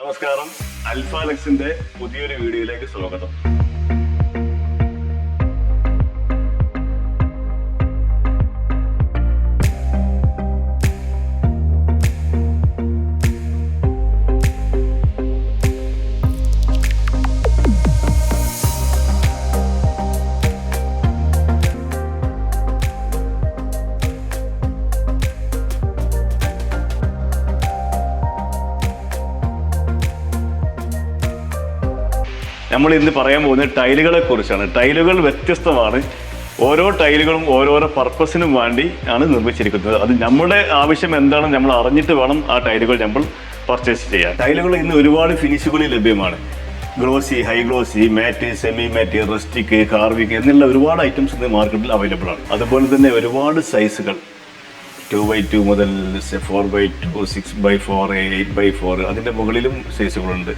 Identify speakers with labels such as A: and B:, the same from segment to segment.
A: നമസ്കാരം, അൽഫാലക്സിന്റെ പുതിയൊരു വീഡിയോയിലേക്ക് സ്വാഗതം. നമ്മൾ ഇന്ന് പറയാൻ പോകുന്നത് ടൈലുകളെ കുറിച്ചാണ്. ടൈലുകൾ വ്യത്യസ്തമാണ്. ഓരോ ടൈലുകളും ഓരോരോ പർപ്പസിനും വേണ്ടി ആണ് നിർമ്മിച്ചിരിക്കുന്നത്. അത് നമ്മുടെ ആവശ്യം എന്താണെന്ന് നമ്മൾ അറിഞ്ഞിട്ട് വേണം ആ ടൈലുകൾ നമ്മൾ പർച്ചേസ് ചെയ്യാൻ. ടൈലുകൾ ഇന്ന് ഒരുപാട് ഫിനിഷുകളിൽ ലഭ്യമാണ്. ഗ്ലോസി, ഹൈ ഗ്ലോസി, മാറ്റ്, സെമി മാറ്റ്, റസ്റ്റിക്, കാർവിക് എന്നുള്ള ഒരുപാട് ഐറ്റംസ് ഇന്ന് മാർക്കറ്റിൽ അവൈലബിൾ ആണ്. അതുപോലെ തന്നെ ഒരുപാട് സൈസുകൾ 2x2 മുതൽ 4x2, 6x4, 8x4 അതിൻ്റെ മുകളിലും സൈസുകളുണ്ട്.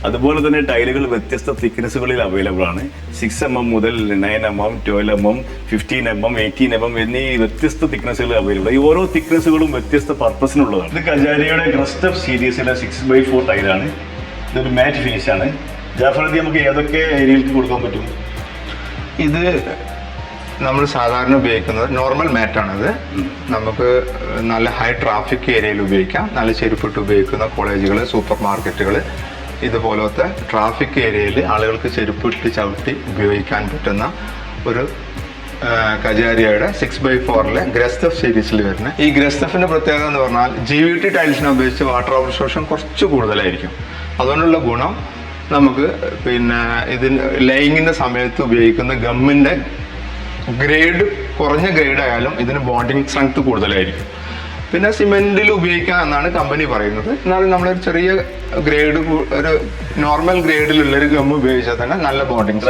A: അതുപോലെ തന്നെ ടൈലുകൾ വ്യത്യസ്ത തിക്നെസ്സുകളിൽ അവൈലബിൾ ആണ്. 6mm മുതൽ 9mm, 12mm, 15mm, 18mm എന്നീ വ്യത്യസ്ത തിക്നെസ്സുകൾ അവൈലബിൾ. ഈ ഓരോ തിക്നെസ്സുകളും വ്യത്യസ്ത പർപ്പസിനുള്ളതാണ്. ഇത് കജാരിയുടെ ഗ്രസ്റ്റഫ് സീരീസിലെ 6x4 ടൈലാണ്. ഇതൊരു മാറ്റ് ഫിനിഷാണ്. ജാഫർ, നമുക്ക് ഏതൊക്കെ ഏരിയയിലേക്ക് കൊടുക്കാൻ പറ്റും?
B: ഇത് നമ്മൾ സാധാരണ ഉപയോഗിക്കുന്നത് നോർമൽ മാറ്റാണിത്. നമുക്ക് നല്ല ഹൈ ട്രാഫിക് ഏരിയയിൽ ഉപയോഗിക്കാം. നല്ല ചെരുപ്പിട്ട് ഉപയോഗിക്കുന്ന കോളേജുകൾ, സൂപ്പർ മാർക്കറ്റുകൾ, ഇതുപോലത്തെ ട്രാഫിക് ഏരിയയിൽ ആളുകൾക്ക് ചെരുപ്പിട്ട് ചവിട്ടി ഉപയോഗിക്കാൻ പറ്റുന്ന ഒരു കജാരിയയുടെ 6x4 ഗ്രസ്റ്റഫ് സീരീസിൽ വരുന്ന ഈ ഗ്രസ്റ്റഫിൻ്റെ പ്രത്യേകത എന്ന് പറഞ്ഞാൽ GVT ടൈൽസിനെ അപേക്ഷിച്ച് വാട്ടർ അബ്സോർപ്ഷൻ കുറച്ച് കൂടുതലായിരിക്കും. അതുകൊണ്ടുള്ള ഗുണം നമുക്ക് ഇതിന് ലെയിങ്ങിൻ്റെ സമയത്ത് ഉപയോഗിക്കുന്ന ഗമ്മിൻ്റെ ഗ്രേഡ് കുറഞ്ഞ ഗ്രേഡ് ആയാലും ഇതിന് ബോണ്ടിങ് സ്ട്രെങ്ത് കൂടുതലായിരിക്കും. പിന്നെ സിമെന്റിൽ ഉപയോഗിക്കാം എന്നാണ് കമ്പനി പറയുന്നത്. എന്നാലും നമ്മളൊരു ചെറിയ ഗ്രേഡ്, ഒരു നോർമൽ ഗ്രേഡിലുള്ളൊരു ഗം ഉപയോഗിച്ചാൽ തന്നെ നല്ല ബോണ്ടിങ്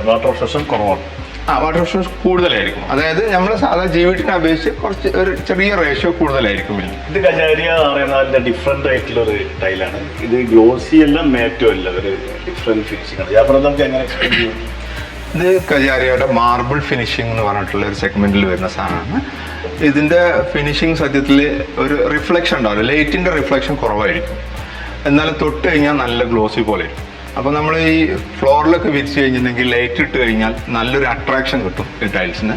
A: വാട്ടർ അബ്സോർപ്ഷൻ കുറവാണ്.
B: വാട്ടർ അബ്സോർപ്ഷൻ കൂടുതലായിരിക്കും. അതായത് നമ്മൾ സാധാ GVTനെ അപേക്ഷിച്ച് കുറച്ച് ഒരു ചെറിയ റേഷ്യോ കൂടുതലായിരിക്കും.
A: ഇത് കജാരിയ 6x4 ഡിഫറെന്റ് ആയിട്ടുള്ള ഒരു ടൈലാണ്. ഇത് ഗ്ലോസി അല്ല, മാറ്റും അല്ല, ഒരു ഡിഫറെന്റ് ഫിനിഷിംഗ് ആണ്. യാത്ര നമുക്ക് എങ്ങനെ എക്സ്പ്ലെയിൻ ചെയ്യും?
B: ഇത് കജാരിയയുടെ മാർബിൾ ഫിനിഷിംഗ് എന്ന് പറഞ്ഞിട്ടുള്ള ഒരു സെഗ്മെന്റിൽ വരുന്ന സാധനമാണ്. ഇതിന്റെ ഫിനിഷിംഗ് സത്യത്തിൽ ഒരു റിഫ്ലക്ഷൻ ഉണ്ടാവില്ല. ലൈറ്റിന്റെ റിഫ്ലക്ഷൻ കുറവായിരിക്കും. എന്നാലും തൊട്ട് കഴിഞ്ഞാൽ നല്ല ഗ്ലോസി പോലെ ഇരിക്കും. അപ്പോൾ നമ്മൾ ഈ ഫ്ലോറിലൊക്കെ വിരിച്ച് കഴിഞ്ഞിട്ടുണ്ടെങ്കിൽ ലൈറ്റ് ഇട്ട് കഴിഞ്ഞാൽ നല്ലൊരു അട്രാക്ഷൻ കിട്ടും ഈ ടൈൽസിന്.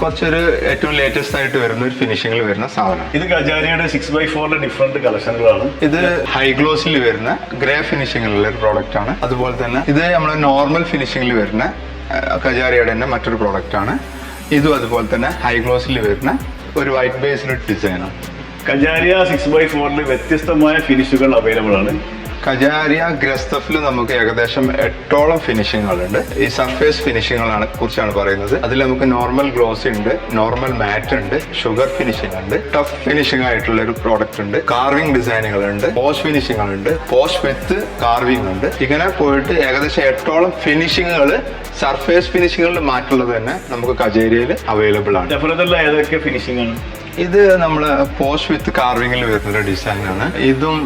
B: കുറച്ചൊരു ഏറ്റവും ലേറ്റസ്റ്റ് ആയിട്ട് വരുന്ന ഒരു ഫിനിഷിംഗിൽ വരുന്ന സാധനം.
A: ഇത് കജാരിയുടെ 6x4 ഡിഫറെന്റ് കളക്ഷനുകളാണ്.
B: ഇത് ഹൈ ഗ്ലോസിൽ വരുന്ന ഗ്രേ ഫിനിഷിംഗിലുള്ള ഒരു പ്രോഡക്റ്റ് ആണ്. അതുപോലെ തന്നെ ഇത് നമ്മുടെ നോർമൽ ഫിനിഷിംഗിൽ വരുന്ന കജാരിയുടെ തന്നെ മറ്റൊരു പ്രോഡക്റ്റ് ആണ്. ഇതും അതുപോലെ തന്നെ ഹൈ ഗ്ലോസിൽ വരുന്ന ഒരു വൈറ്റ് ബേസ്ഡ് ഡിസൈനാണ്.
A: കജാരിയ 6x4 വ്യത്യസ്തമായ ഫിനിഷുകൾ അവൈലബിൾ ആണ്.
B: കജാരിയ ഗ്രസ്റ്റഫിൽ നമുക്ക് ഏകദേശം 8ഓളം ഫിനിഷിങ്ങുകളുണ്ട്. ഈ സർഫേസ് ഫിനിഷിങ്ങുകളാണ് കുറിച്ചാണ് പറയുന്നത്. അതിൽ നമുക്ക് നോർമൽ ഗ്ലോസി ഉണ്ട്, നോർമൽ മാറ്റ് ഉണ്ട്, ഷുഗർ ഫിനിഷിംഗ് ഉണ്ട്, ടഫ് ഫിനിഷിംഗ് ആയിട്ടുള്ള ഒരു പ്രോഡക്റ്റ് ഉണ്ട്, കാർവിംഗ് ഡിസൈനുകളുണ്ട്, പോസ്റ്റ് ഫിനിഷിങ്ങുകളുണ്ട്, പോസ്റ്റ് വിത്ത് കാർവിംഗ് ഉണ്ട്. ഇങ്ങനെ പോയിട്ട് ഏകദേശം 8ഓളം ഫിനിഷിങ്ങുകൾ സർഫേസ് ഫിനിഷിങ്ങുകളിൽ മാറ്റുള്ളത് തന്നെ നമുക്ക് കജാരിയയിൽ അവൈലബിൾ ആണ്.
A: ഏതൊക്കെ ഫിനിഷിംഗ് ആണ്?
B: ഇത് നമ്മൾ പോസ്റ്റ് വിത്ത് കാർവിംഗിൽ വരുന്നൊരു ഡിസൈനാണ്. ഇതും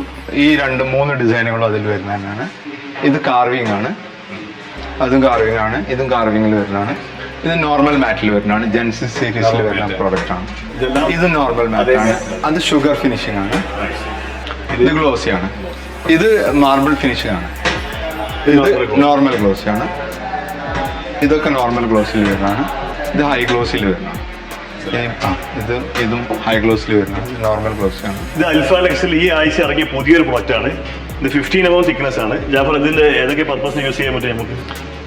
B: ഈ 2-3 ഡിസൈനുകളും അതിൽ വരുന്ന തന്നെയാണ്. ഇത് കാർവിംഗ് ആണ്, അതും കാർവിംഗ് ആണ്, ഇതും കാർവിംഗിൽ വരുന്നതാണ്. ഇത് നോർമൽ മാറ്റിൽ വരുന്നതാണ്. ജെൻസിസ് സീരീസിൽ വരുന്ന പ്രോഡക്റ്റ് ആണ്. ഇത് നോർമൽ മാറ്റ് ആണ്. അത് ഷുഗർ ഫിനിഷിംഗ് ആണ്. ഇത് ഗ്ലോസി ആണ്. ഇത് മാർബിൾ ഫിനിഷിംഗ് ആണ്. ഇത് നോർമൽ ഗ്ലോസി ആണ്. ഇതൊക്കെ നോർമൽ ഗ്ലോസിൽ വരുന്നതാണ്. ഇത് ഹൈ ഗ്ലോസിൽ വരുന്നതാണ്. ഇതും ഹൈ ഗ്ലോസിൽ വരുന്നത് നോർമൽ ഗ്ലോസ് ആണ്.
A: ഇത് അൽഫാലക്സിൽ ഈ ആഴ്ച ഇറങ്ങിയ പുതിയൊരു പ്രോഡക്റ്റ് ആണ്. ഇത് 15mm തിക്നെസ് ആണ്. ജാഫർ, ഇതിന്റെ ഏതൊക്കെ പർപ്പസിന് യൂസ് ചെയ്യാൻ പറ്റും നമുക്ക്?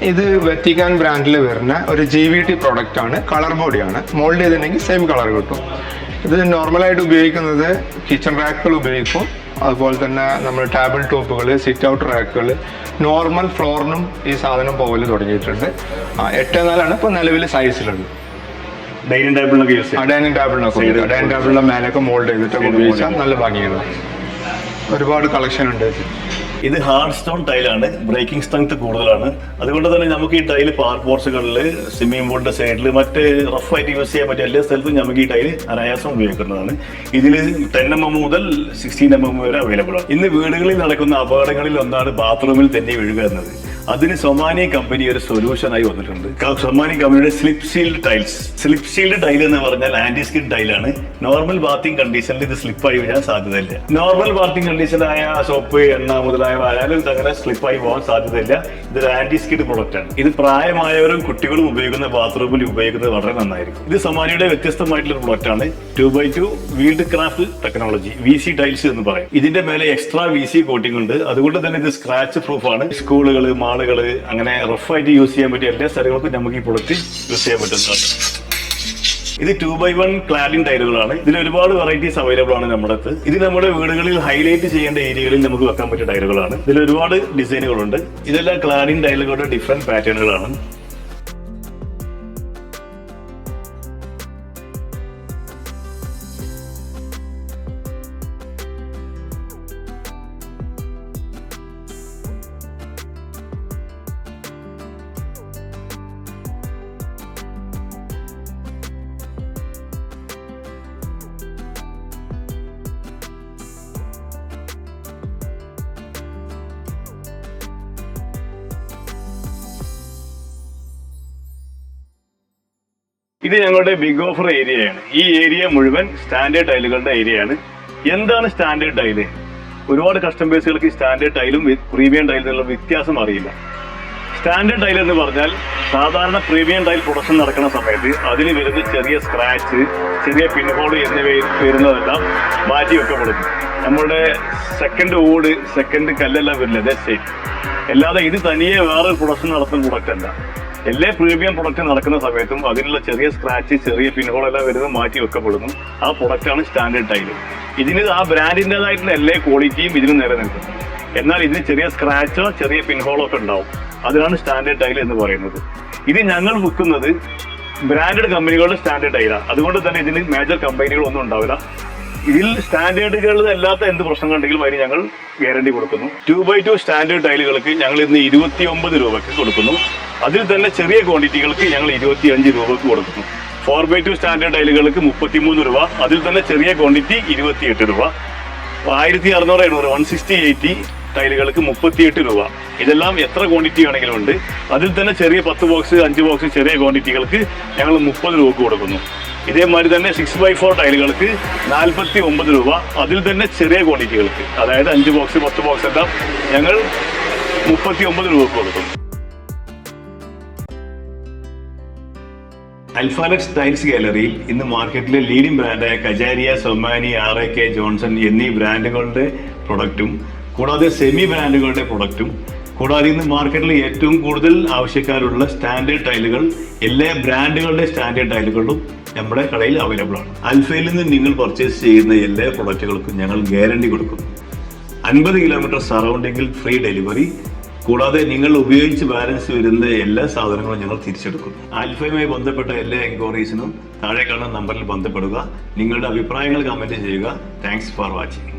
B: ഇത് വെറ്റിക്കാൻ ബ്രാൻഡിൽ വരുന്ന ഒരു GVT പ്രോഡക്റ്റ് ആണ്. കളർ ബോഡിയാണ്. മോൾഡ് ചെയ്തിട്ടുണ്ടെങ്കിൽ സെയിം കളർ കിട്ടും. ഇത് നോർമലായിട്ട് ഉപയോഗിക്കുന്നത് കിച്ചൺ റാക്കുകൾ ഉപയോഗിക്കും. അതുപോലെ തന്നെ നമ്മൾ ടേബിൾ ടോപ്പുകൾ, സിറ്റ് ഔട്ട് റാക്കുകൾ, നോർമൽ ഫ്ലോറിനും ഈ സാധനം പോകൽ തുടങ്ങിയിട്ടുണ്ട്. 8x4 ഇപ്പോൾ നിലവിൽ സൈസിലുണ്ട്.
A: ഡൈനിങ് ടേബിളിനൊക്കെ യൂസ് ചെയ്യാം.
B: ഡൈനിങ് ടേബിളിന്റെ മേലൊക്കെ മോൾഡ് ചെയ്തിട്ട് ഉപയോഗിച്ചാൽ നല്ല ഭംഗിയാണ്. ഒരുപാട് കളക്ഷൻ ഉണ്ട്.
A: ഇത് ഹാർഡ് സ്റ്റോൺ ടൈലാണ്. ബ്രേക്കിംഗ് സ്ട്രെങ്ത് കൂടുതലാണ്. അതുകൊണ്ട് തന്നെ നമുക്ക് ഈ ടൈല് പോർച്ചുകളിൽ, സ്വിമ്മിംഗ് പൂളിന്റെ സൈഡിൽ, മറ്റ് റഫായിട്ട് യൂസ് ചെയ്യാൻ പറ്റിയ എല്ലാ സ്ഥലത്തും നമുക്ക് ഈ ടൈല് അനായാസം ഉപയോഗിക്കുന്നതാണ്. ഇതിൽ 10mm മുതൽ 16mm വരെ അവൈലബിൾ ആണ്. ഇന്ന് വീടുകളിൽ നടക്കുന്ന അപകടങ്ങളിൽ ഒന്നാണ് ബാത്റൂമിൽ തന്നെ വീഴുക എന്നത്. അതിന് സൊമാനി കമ്പനി ഒരു സൊല്യൂഷനായി വന്നിട്ടുണ്ട്. സൊമാനി കമ്പനിയുടെ slip shield tiles. Slip shield tile എന്ന് പറഞ്ഞാൽ ആന്റി സ്കിഡ് ടൈലാണ്. നോർമൽ ബാത്തിങ് കണ്ടീഷനിൽ ഇത് സ്ലിപ്പായി വീഴാൻ സാധ്യതയില്ല. നോർമൽ ബാത്തിങ് കണ്ടീഷനായ സോപ്പ്, എണ്ണ മുതലായവ ആയാലും അങ്ങനെ സ്ലിപ്പായി പോകാൻ സാധ്യതയില്ല. ഇതൊരു ആന്റി സ്കിഡ് പ്രൊഡക്റ്റ് ആണ്. ഇത് പ്രായമായവരും കുട്ടികളും ഉപയോഗിക്കുന്ന ബാത്റൂമിൽ ഉപയോഗിക്കുന്നത് വളരെ നന്നായിരിക്കും. ഇത് സൊമാനിയുടെ വ്യത്യസ്തമായിട്ടുള്ള പ്രൊഡക്റ്റ് ആണ്. 2x2 wheeled craft technology, VC tiles എന്ന് പറയും. ഇതിന്റെ മേലെ എക്സ്ട്രാ VC കോട്ടിംഗ് ഉണ്ട്. അതുകൊണ്ട് തന്നെ ഇത് സ്ക്രാച്ച് പ്രൂഫ് ആണ്. സ്കൂളുകള്, മാളുകള്, അങ്ങനെ റഫായിട്ട് യൂസ് ചെയ്യാൻ പറ്റിയ എല്ലാ സ്ഥലങ്ങൾക്കും നമുക്ക് ഈ പ്രൊഡക്റ്റ് യൂസ് ചെയ്യാൻ പറ്റുന്നതാണ്. ഇത് 2x1 ക്ലാഡിംഗ് ടൈലുകളാണ്. ഇതിൽ ഒരുപാട് വെറൈറ്റീസ് അവൈലബിൾ ആണ് നമ്മുടെ അടുത്ത്. ഇത് നമ്മുടെ വീടുകളിൽ ഹൈലൈറ്റ് ചെയ്യേണ്ട ഏരിയകളിൽ നമുക്ക് വെക്കാൻ പറ്റിയ ടൈലുകളാണ്. ഇതിൽ ഒരുപാട് ഡിസൈനുകളുണ്ട്. ഇതെല്ലാം ക്ലാഡിംഗ് ടൈലുകളുടെ ഡിഫറെന്റ് പാറ്റേണുകളാണ്. ഇത് ഞങ്ങളുടെ ബിഗ് ഓഫർ ഏരിയയാണ്. ഈ ഏരിയ മുഴുവൻ സ്റ്റാൻഡേർഡ് ടൈലുകളുടെ ഏരിയയാണ്. എന്താണ് സ്റ്റാൻഡേർഡ് ടൈല്? ഒരുപാട് കസ്റ്റമേഴ്സുകൾക്ക് സ്റ്റാൻഡേർഡ് ടൈലും പ്രീമിയം ടൈലിനുള്ള വ്യത്യാസം അറിയില്ല. സ്റ്റാൻഡേർഡ് ടൈൽ എന്ന് പറഞ്ഞാൽ സാധാരണ പ്രീമിയം ടൈൽ പ്രൊഡക്ഷൻ നടക്കുന്ന സമയത്ത് അതിൽ വരുന്ന ചെറിയ സ്ക്രാച്ച്, ചെറിയ പിൻഹോൾ എന്നിവ വരുന്നതെല്ലാം മാറ്റി വെക്കപ്പെടുന്നു. നമ്മുടെ സെക്കൻഡ് ഓട്, സെക്കൻഡ് കല്ലെല്ലാം വരില്ല. അല്ലാതെ ഇത് തനിയെ വേറെ പ്രൊഡക്ഷൻ നടത്തുന്ന പ്രൊഡക്റ്റ് അല്ല. എല്ലാ പ്രീമിയം പ്രൊഡക്റ്റ് നടക്കുന്ന സമയത്തും അതിനുള്ള ചെറിയ സ്ക്രാച്ച്, ചെറിയ പിൻഹോൾ എല്ലാം വരുന്നത് മാറ്റി വെക്കപ്പെടുന്നു. ആ പ്രൊഡക്റ്റാണ് സ്റ്റാൻഡേർഡ് ടൈല്. ഇതിന് ആ ബ്രാൻഡിൻ്റെതായിട്ടുള്ള എല്ലാ ക്വാളിറ്റിയും ഇതിന് നിലനിൽക്കും. എന്നാൽ ഇതിന് ചെറിയ സ്ക്രാച്ചോ ചെറിയ പിൻഹോളോ ഒക്കെ ഉണ്ടാവും. അതിനാണ് സ്റ്റാൻഡേർഡ് ടൈൽ എന്ന് പറയുന്നത്. ഇത് ഞങ്ങൾ വിൽക്കുന്നത് ബ്രാൻഡഡ് കമ്പനികളുടെ സ്റ്റാൻഡേർഡ് ടൈലാണ്. അതുകൊണ്ട് തന്നെ ഇതിന് മേജർ കമ്പനികളൊന്നും ഉണ്ടാവില്ല. ഇതിൽ സ്റ്റാൻഡേർഡുകൾ അല്ലാത്ത എന്ത് പ്രശ്നം ഉണ്ടെങ്കിലും അതിന് ഞങ്ങൾ ഗ്യാരണ്ടി കൊടുക്കുന്നു. 2x2 സ്റ്റാൻഡേർഡ് ടൈലുകൾക്ക് ഞങ്ങൾ ഇന്ന് 29 രൂപയ്ക്ക് കൊടുക്കുന്നു. അതിൽ തന്നെ ചെറിയ ക്വാണ്ടിറ്റികൾക്ക് ഞങ്ങൾ 25 രൂപയ്ക്ക് കൊടുക്കുന്നു. 4x2 സ്റ്റാൻഡേർഡ് ടൈലുകൾക്ക് 33 രൂപ, അതിൽ തന്നെ ചെറിയ ക്വാണ്ടിറ്റി 28 രൂപ. 1600 160/80 ടൈലുകൾക്ക് 38 രൂപ. ഇതെല്ലാം എത്ര ക്വാണ്ടിറ്റി ആണെങ്കിലും ഉണ്ട്. അതിൽ തന്നെ ചെറിയ 10 ബോക്സ്, 5 ബോക്സ് ചെറിയ ക്വാണ്ടിറ്റികൾക്ക് ഞങ്ങൾ 30 രൂപക്ക് കൊടുക്കുന്നു. ഇതേമാതിരി തന്നെ 6x4 ടൈലുകൾക്ക് 49 രൂപ, അതിൽ തന്നെ ചെറിയ ക്വാണ്ടിറ്റികൾക്ക്, അതായത് 5 ബോക്സ് 10 ബോക്സ് എല്ലാം ഞങ്ങൾ 39 രൂപക്ക് കൊടുക്കുന്നു. അൽഫാലക്സ് ടൈൽസ് ഗാലറിയിൽ ഇന്ന് മാർക്കറ്റിലെ ലീഡിംഗ് ബ്രാൻഡായ കജാരിയ, സൊമാനി, RAK, ജോൺസൺ എന്നീ ബ്രാൻഡുകളുടെ പ്രൊഡക്റ്റും കൂടാതെ സെമി ബ്രാൻഡുകളുടെ പ്രൊഡക്റ്റും കൂടാതെ ഇന്ന് മാർക്കറ്റിൽ ഏറ്റവും കൂടുതൽ ആവശ്യക്കാരുള്ള സ്റ്റാൻഡേർഡ് ടൈലുകൾ, എല്ലാ ബ്രാൻഡുകളുടെ സ്റ്റാൻഡേർഡ് ടൈലുകളും നമ്മുടെ കടയിൽ അവൈലബിൾ ആണ്. അൽഫയിൽ നിന്ന് നിങ്ങൾ പർച്ചേസ് ചെയ്യുന്ന എല്ലാ പ്രൊഡക്റ്റുകൾക്കും ഞങ്ങൾ ഗ്യാരണ്ടി കൊടുക്കുന്നു. 50 കിലോമീറ്റർ സറൗണ്ടിങ്ങിൽ ഫ്രീ ഡെലിവറി. കൂടാതെ നിങ്ങൾ ഉപയോഗിച്ച് ബാലൻസ് വരുന്ന എല്ലാ സാധനങ്ങളും ഞങ്ങൾ തിരിച്ചെടുക്കുന്നു. ആൽഫയുമായി ബന്ധപ്പെട്ട എല്ലാ എൻക്വയറീസിനും താഴെ കാണുന്ന നമ്പറിൽ ബന്ധപ്പെടുക. നിങ്ങളുടെ അഭിപ്രായങ്ങൾ കമന്റ് ചെയ്യുക. Thanks for watching.